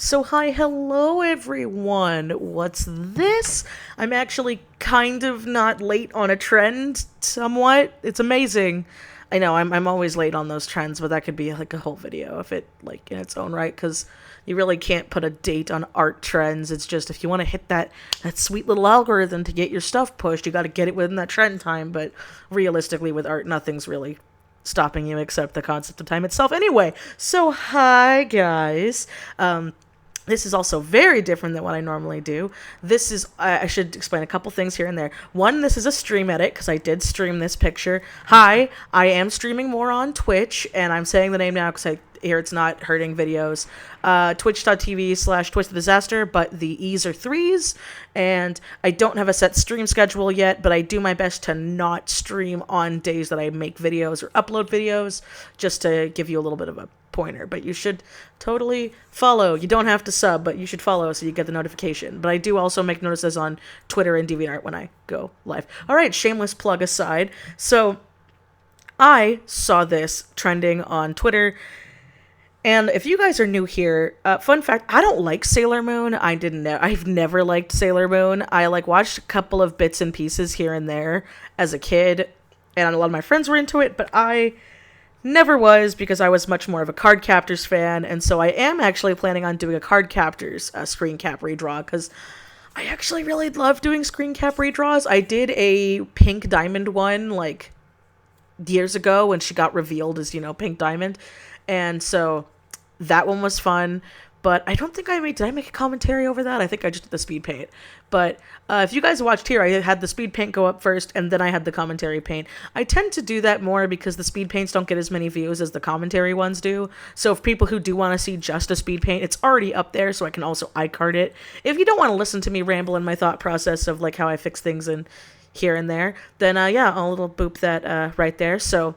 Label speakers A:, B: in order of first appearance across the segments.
A: So hi, hello everyone. What's this? I'm actually kind of not late on a trend, somewhat. It's amazing. I know I'm always late on those trends, but that could be like a whole video if it like in its own right cuz you really can't put a date on art trends. It's just if you want to hit that sweet little algorithm to get your stuff pushed, you got to get it within that trend time, but realistically with art nothing's really stopping you except the concept of time itself anyway. So hi guys. This is also very different than what I normally do. This is, I should explain a couple things here and there. One, this is a stream edit, because I did stream this picture. Hi, I am streaming more on Twitch, and I'm saying the name now because I hear it's not hurting videos. Twitch.tv/TwistedDisaster, but the E's are threes, and I don't have a set stream schedule yet, but I do my best to not stream on days that I make videos or upload videos, just to give you a little bit of a pointer. But you should totally follow. You don't have to sub, but you should follow so you get the notification. But I do also make notices on Twitter and DeviantArt when I go live. All right, shameless plug aside. So I saw this trending on Twitter. And if you guys are new here, fun fact, I don't like SailorMoon. I've never liked SailorMoon. I watched a couple of bits and pieces here and there as a kid, and a lot of my friends were into it, but I never was because I was much more of a Card Captors fan, and so I am actually planning on doing a Card Captors screen cap redraw, because I actually really love doing screen cap redraws. I did a Pink Diamond one, years ago when she got revealed as, Pink Diamond, and so that one was fun. But I don't think did I make a commentary over that? I think I just did the speed paint. But if you guys watched here, I had the speed paint go up first, and then I had the commentary paint. I tend to do that more because the speed paints don't get as many views as the commentary ones do. So if people who do want to see just a speed paint, it's already up there, so I can also iCard it. If you don't want to listen to me ramble in my thought process of how I fix things in here and there, then yeah, I'll little boop that right there. So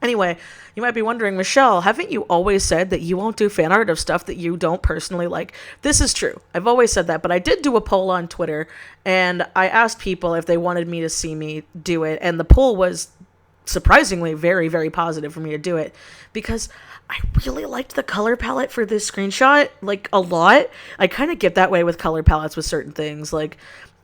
A: anyway, you might be wondering, Michelle, haven't you always said that you won't do fan art of stuff that you don't personally like? This is true. I've always said that, but I did do a poll on Twitter, and I asked people if they wanted me to see me do it, and the poll was surprisingly very, very positive for me to do it, because I really liked the color palette for this screenshot, a lot. I kind of get that way with color palettes with certain things,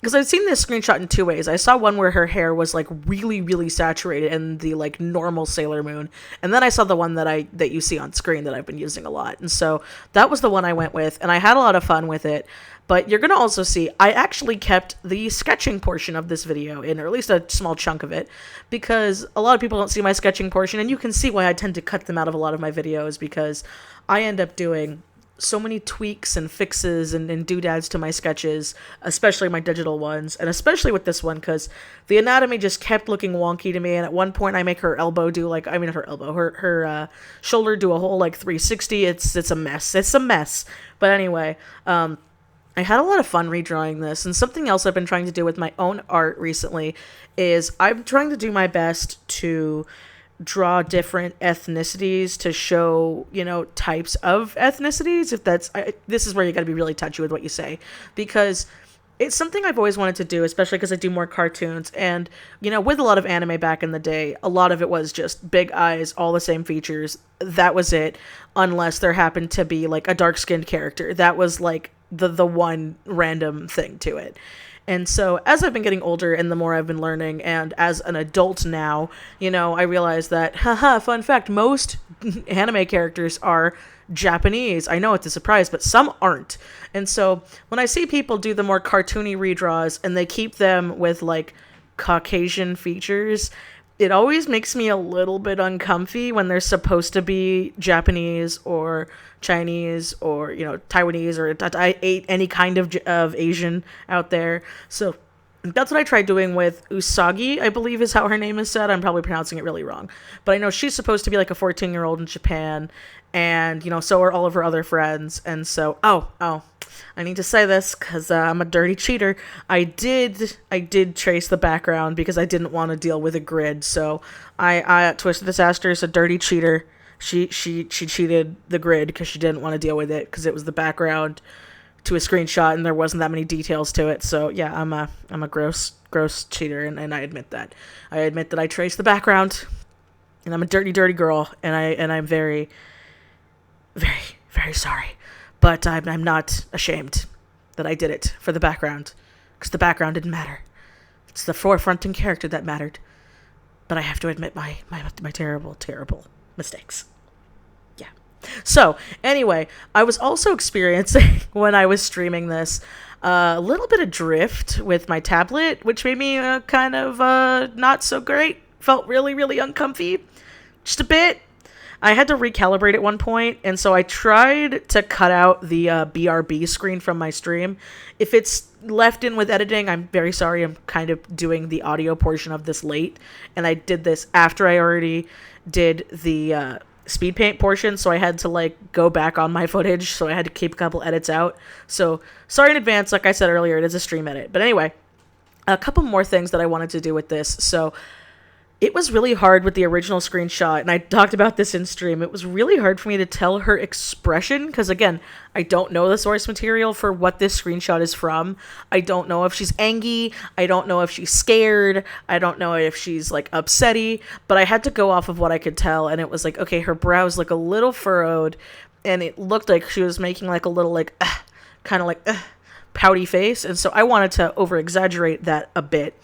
A: because I've seen this screenshot in two ways. I saw one where her hair was really, really saturated in the normal SailorMoon, and then I saw the one that you see on screen that I've been using a lot. And so that was the one I went with, and I had a lot of fun with it. But you're gonna also see I actually kept the sketching portion of this video in, or at least a small chunk of it, because a lot of people don't see my sketching portion, and you can see why I tend to cut them out of a lot of my videos, because I end up doing so many tweaks and fixes and doodads to my sketches, especially my digital ones, and especially with this one, because the anatomy just kept looking wonky to me, and at one point I make her elbow do her shoulder do a whole 360. It's a mess. But anyway, I had a lot of fun redrawing this, and something else I've been trying to do with my own art recently is I'm trying to do my best to draw different ethnicities to show, types of ethnicities. If this is where you got to be really touchy with what you say, because it's something I've always wanted to do, especially because I do more cartoons, and, with a lot of anime back in the day, a lot of it was just big eyes, all the same features. That was it, unless there happened to be, a dark-skinned character. That was, the one random thing to it. And so as I've been getting older and the more I've been learning, and as an adult now, I realize that, fun fact, most anime characters are Japanese. I know it's a surprise, but some aren't. And so when I see people do the more cartoony redraws and they keep them with Caucasian features, it always makes me a little bit uncomfy when they're supposed to be Japanese or Chinese or, Taiwanese or any kind of Asian out there. So that's what I tried doing with Usagi, I believe is how her name is said. I'm probably pronouncing it really wrong. But I know she's supposed to be a 14-year-old in Japan, and, so are all of her other friends. And so, I need to say this because I'm a dirty cheater. I did trace the background because I didn't want to deal with a grid. So I TwistedDisaster is a dirty cheater. She cheated the grid because she didn't want to deal with it because it was the background to a screenshot and there wasn't that many details to it. So yeah, I'm a gross cheater, and I admit that. I admit that I traced the background, and I'm a dirty girl, and I'm very, very, very sorry. But I'm not ashamed that I did it for the background, because the background didn't matter. It's the forefronting character that mattered. But I have to admit my terrible, terrible mistakes. Yeah. So, anyway, I was also experiencing, when I was streaming this, a little bit of drift with my tablet, which made me kind of not so great. Felt really, really uncomfy. Just a bit. I had to recalibrate at one point, and so I tried to cut out the BRB screen from my stream. If it's left in with editing, I'm very sorry. I'm kind of doing the audio portion of this late, and I did this after I already did the speed paint portion, so I had to like go back on my footage, so I had to keep a couple edits out. So sorry in advance. Like I said earlier, it is a stream edit. But anyway, a couple more things that I wanted to do with this. So it was really hard with the original screenshot, and I talked about this in stream. It was really hard for me to tell her expression, because again, I don't know the source material for what this screenshot is from. I don't know if she's angry. I don't know if she's scared. I don't know if she's like upsetty, but I had to go off of what I could tell, and it was like, okay, her brows look a little furrowed, and it looked like she was making like a little like, kind of like, pouty face, and so I wanted to over-exaggerate that a bit.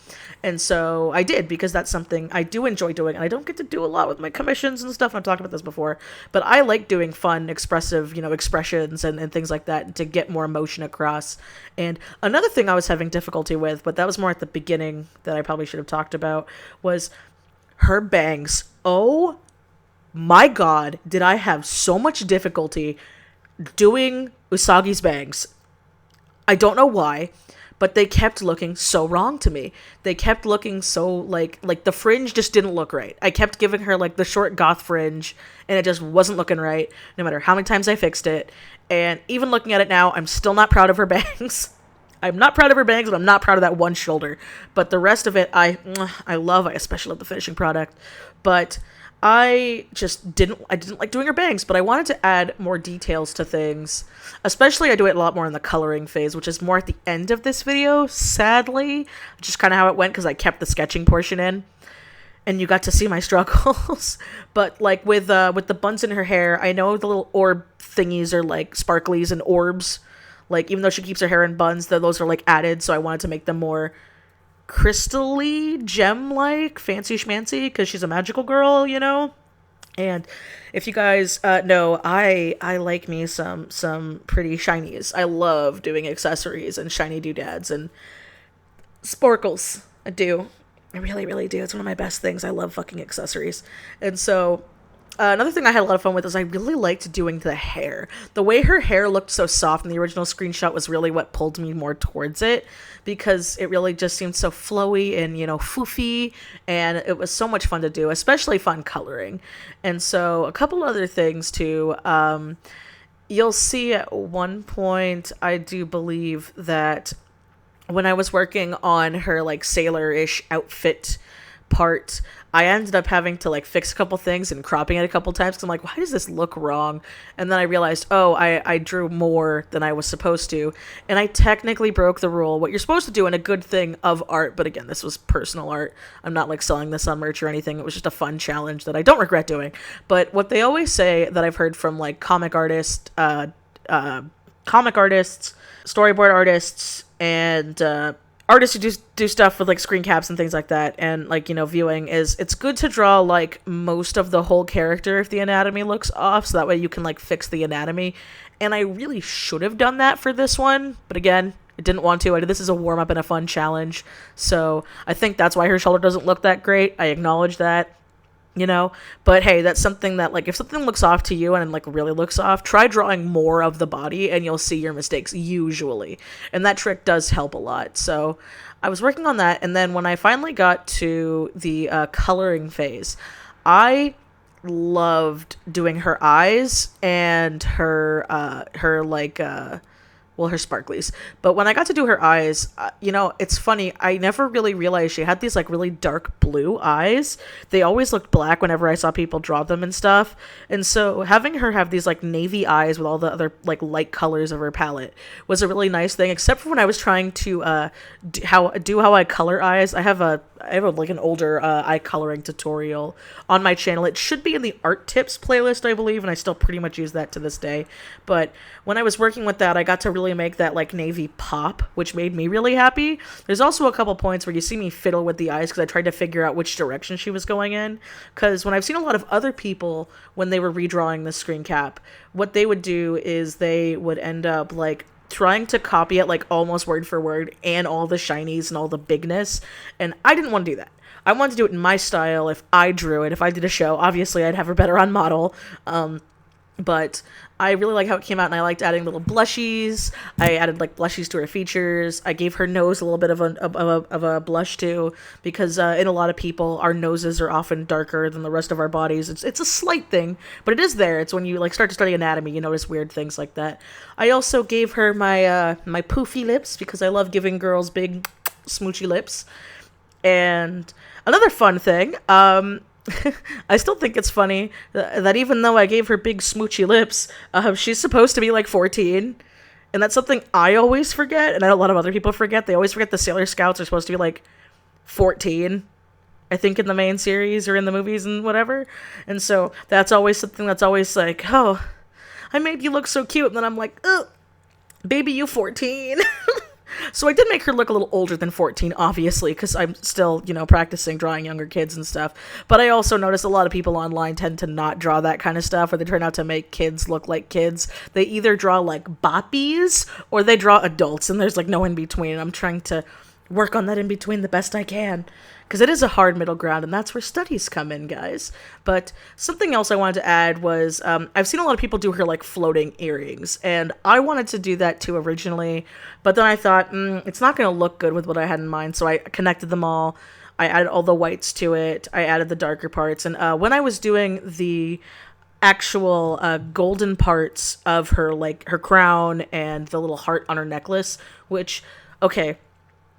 A: And so I did, because that's something I do enjoy doing, and I don't get to do a lot with my commissions and stuff. I've talked about this before, but I like doing fun, expressive, expressions and things like that to get more emotion across. And another thing I was having difficulty with, but that was more at the beginning that I probably should have talked about, was her bangs. Oh my God, did I have so much difficulty doing Usagi's bangs. I don't know why, but they kept looking so wrong to me. They kept looking so, like the fringe just didn't look right. I kept giving her, like, the short goth fringe, and it just wasn't looking right, no matter how many times I fixed it. And even looking at it now, I'm still not proud of her bangs. I'm not proud of her bangs, and I'm not proud of that one shoulder. But the rest of it, I love. I especially love the finishing product. But I just didn't like doing her bangs, but I wanted to add more details to things. Especially I do it a lot more in the coloring phase, which is more at the end of this video, sadly. Just kind of how it went, because I kept the sketching portion in, and you got to see my struggles. But like with the buns in her hair, I know the little orb thingies are like sparklies and orbs. Like, even though she keeps her hair in buns, those are like added, so I wanted to make them more crystally, gem-like, fancy schmancy, because she's a magical girl, And if you guys know, I like me some pretty shinies. I love doing accessories and shiny doodads and sporkles. I do. I really, really do. It's one of my best things. I love fucking accessories. And so another thing I had a lot of fun with is I really liked doing the hair. The way her hair looked so soft in the original screenshot was really what pulled me more towards it, because it really just seemed so flowy and, foofy, and it was so much fun to do, especially fun coloring. And so a couple other things too. You'll see at one point, I do believe that when I was working on her like sailor-ish outfit part, I ended up having to like fix a couple things and cropping it a couple times, because I'm like, why does this look wrong? And then I realized, I drew more than I was supposed to, and I technically broke the rule, what you're supposed to do in a good thing of art. But again, this was personal art. I'm not like selling this on merch or anything. It was just a fun challenge that I don't regret doing. But what they always say that I've heard from like comic artists, storyboard artists, and artists who do stuff with like screen caps and things like that, and like, viewing, is it's good to draw like most of the whole character if the anatomy looks off, so that way you can like fix the anatomy. And I really should have done that for this one, but again, I didn't want to. This is a warm-up and a fun challenge, so I think that's why her shoulder doesn't look that great. I acknowledge that. But hey, that's something that, like, if something looks off to you and like really looks off, try drawing more of the body and you'll see your mistakes usually. And that trick does help a lot. So I was working on that. And then when I finally got to the coloring phase, I loved doing her eyes and her sparklies. But when I got to do her eyes, it's funny. I never really realized she had these like really dark blue eyes. They always looked black whenever I saw people draw them and stuff. And so having her have these like navy eyes with all the other like light colors of her palette was a really nice thing, except for when I was trying to do how I color eyes. I have a like an older eye coloring tutorial on my channel. It should be in the art tips playlist, I believe, and I still pretty much use that to this day. But when I was working with that, I got to really make that like navy pop, which made me really happy. There's also a couple points where you see me fiddle with the eyes because I tried to figure out which direction she was going in. Because when I've seen a lot of other people, when they were redrawing the screen cap, what they would do is they would end up like trying to copy it like almost word for word and all the shinies and all the bigness, and I didn't want to do that. I wanted to do it in my style. If I drew it, if I did a show, obviously I'd have her better on model, but I really like how it came out, and I liked adding little blushies. I added like blushies to her features. I gave her nose a little bit of a blush too, because in a lot of people, our noses are often darker than the rest of our bodies. It's a slight thing, but it is there. It's when you like start to study anatomy, you notice weird things like that. I also gave her my my poofy lips, because I love giving girls big smoochy lips. And another fun thing, I still think it's funny that even though I gave her big smoochy lips, she's supposed to be like 14. And that's something I always forget, and I know a lot of other people forget. They always forget the Sailor Scouts are supposed to be like 14, I think, in the main series or in the movies and whatever. And so that's always something that's always like, oh, I made you look so cute. And then I'm like, oh, baby, you 14. So I did make her look a little older than 14, obviously, because I'm still, practicing drawing younger kids and stuff. But I also notice a lot of people online tend to not draw that kind of stuff, or they turn out to make kids look like kids. They either draw like boppies or they draw adults, and there's like no in between. And I'm trying to work on that in between the best I can, because it is a hard middle ground, and that's where studies come in, guys. But something else I wanted to add was I've seen a lot of people do her like floating earrings, and I wanted to do that too originally, but then I thought it's not going to look good with what I had in mind, so I connected them all. I added all the whites to it. I added the darker parts, and when I was doing the actual golden parts of her, like her crown and the little heart on her necklace, which, okay,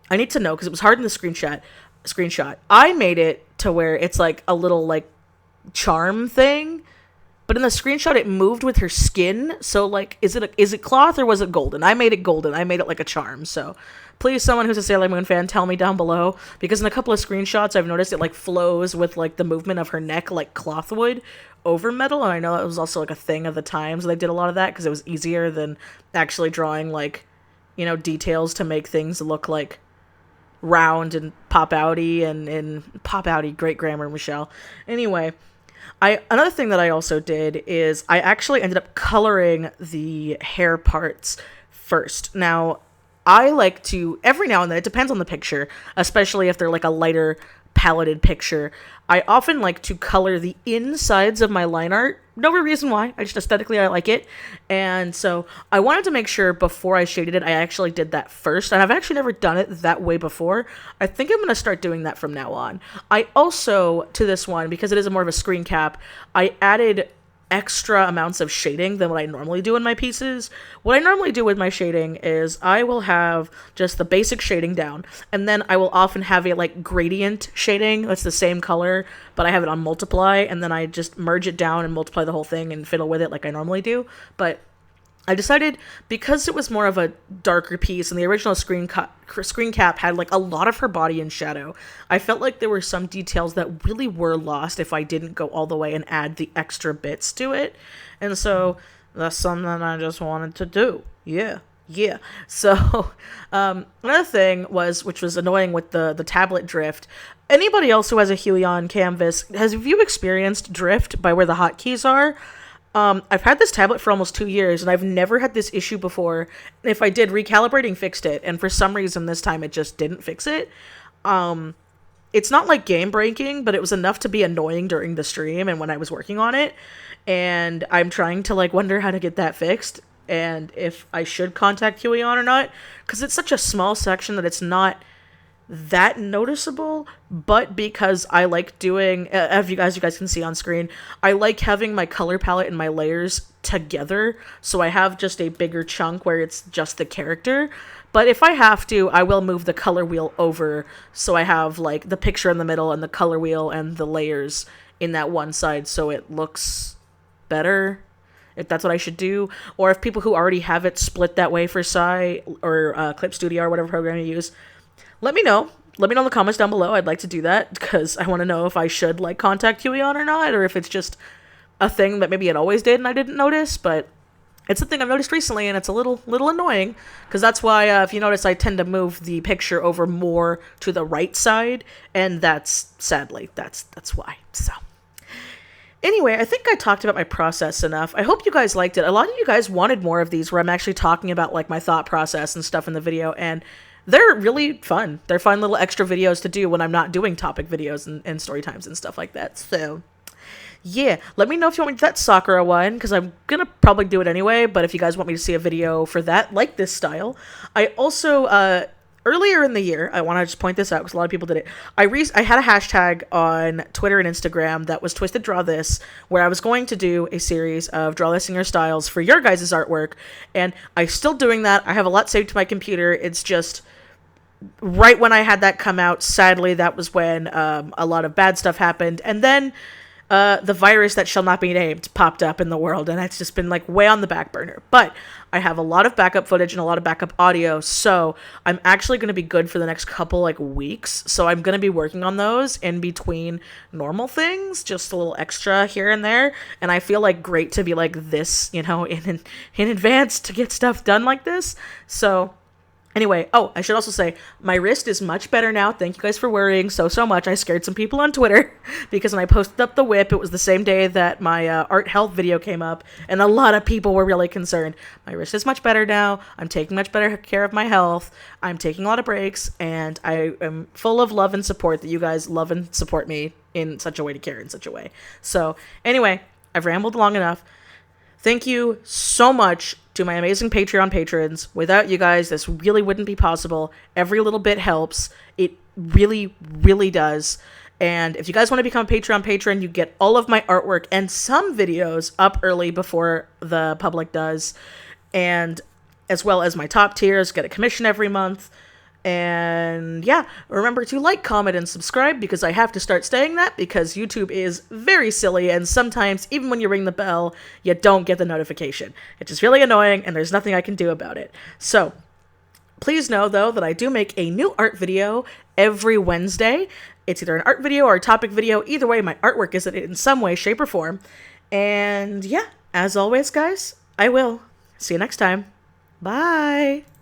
A: I need to know, because it was hard in the screenshot. I made it to where it's like a little like charm thing, but in the screenshot it moved with her skin. So like, is it cloth or was it golden? I made it golden. I made it like a charm. So please, someone who's a Sailor Moon fan, tell me down below, because in a couple of screenshots I've noticed it like flows with like the movement of her neck like cloth would over metal, and I know that was also like a thing of the time, so they did a lot of that because it was easier than actually drawing like, details to make things look like round and pop-outy and pop-outy. Great grammar, Michelle. Anyway, another thing that I also did is I actually ended up coloring the hair parts first. Now, I like to, every now and then, it depends on the picture, especially if they're like a lighter paletted picture, I often like to color the insides of my line art. No reason why, I just aesthetically I like it. And so I wanted to make sure before I shaded it, I actually did that first. And I've actually never done it that way before. I think I'm going to start doing that from now on. I also, to this one, because it is more of a screen cap, I added extra amounts of shading than what I normally do in my pieces. What I normally do with my shading is I will have just the basic shading down, and then I will often have a like gradient shading that's the same color, but I have it on multiply, and then I just merge it down and multiply the whole thing and fiddle with it like I normally do. But I decided, because it was more of a darker piece and the original screen cap had like a lot of her body in shadow, I felt like there were some details that really were lost if I didn't go all the way and add the extra bits to it. And so that's something I just wanted to do. Yeah. So another thing was, which was annoying with the tablet drift, anybody else who has a Huion Canvas, have you experienced drift by where the hotkeys are? I've had this tablet for almost 2 years, and I've never had this issue before. And if I did, recalibrating fixed it, and for some reason this time it just didn't fix it. It's not like game breaking, but it was enough to be annoying during the stream and when I was working on it. And I'm trying to like wonder how to get that fixed, and if I should contact Huion or not, because it's such a small section that it's not that noticeable. But because I like doing, as you guys can see on screen, I like having my color palette and my layers together, so I have just a bigger chunk where it's just the character. But if I have to, I will move the color wheel over, so I have like the picture in the middle and the color wheel and the layers in that one side, so it looks better, if that's what I should do. Or if people who already have it split that way for SAI or Clip Studio or whatever program you use, let me know. let me know in the comments down below. I'd like to do that because I want to know if I should like contact Huion or not, or if it's just a thing that maybe it always did and I didn't notice, but it's a thing I've noticed recently, and it's a little annoying, because that's why, if you notice, I tend to move the picture over more to the right side, and sadly, that's why. So, anyway, I think I talked about my process enough. I hope you guys liked it. A lot of you guys wanted more of these, where I'm actually talking about, like, my thought process and stuff in the video, and they're really fun. They're fun little extra videos to do when I'm not doing topic videos and story times and stuff like that, so yeah, let me know if you want me to do that Sakura one, because I'm going to probably do it anyway, but if you guys want me to see a video for that, like this style. I also, earlier in the year, I want to just point this out, because a lot of people did it, I had a hashtag on Twitter and Instagram that was Twisted Draw This, where I was going to do a series of Draw This in Your Styles for your guys' artwork, and I'm still doing that. I have a lot saved to my computer. It's just right when I had that come out, sadly, that was when a lot of bad stuff happened, and then the virus that shall not be named popped up in the world, and it's just been like way on the back burner. But I have a lot of backup footage and a lot of backup audio, so I'm actually going to be good for the next couple like weeks. So I'm going to be working on those in between normal things, just a little extra here and there. And I feel like great to be like this, you know, in advance to get stuff done like this. So anyway, oh, I should also say, my wrist is much better now. Thank you guys for worrying so much. I scared some people on Twitter because when I posted up the whip, it was the same day that my art health video came up, and a lot of people were really concerned. My wrist is much better now. I'm taking much better care of my health. I'm taking a lot of breaks, and I am full of love and support that you guys love and support me in such a way to care in such a way. So anyway, I've rambled long enough. Thank you so much to my amazing Patreon patrons. Without you guys, this really wouldn't be possible. Every little bit helps. It really, really does. And if you guys want to become a Patreon patron, you get all of my artwork and some videos up early before the public does. And as well as my top tiers, get a commission every month. And yeah, remember to like, comment, and subscribe, because I have to start saying that because YouTube is very silly, and sometimes even when you ring the bell, you don't get the notification. It's just really annoying, and there's nothing I can do about it. So please know, though, that I do make a new art video every Wednesday. It's either an art video or a topic video. Either way, my artwork is in some way, shape, or form. And yeah, as always, guys, I will see you next time. Bye!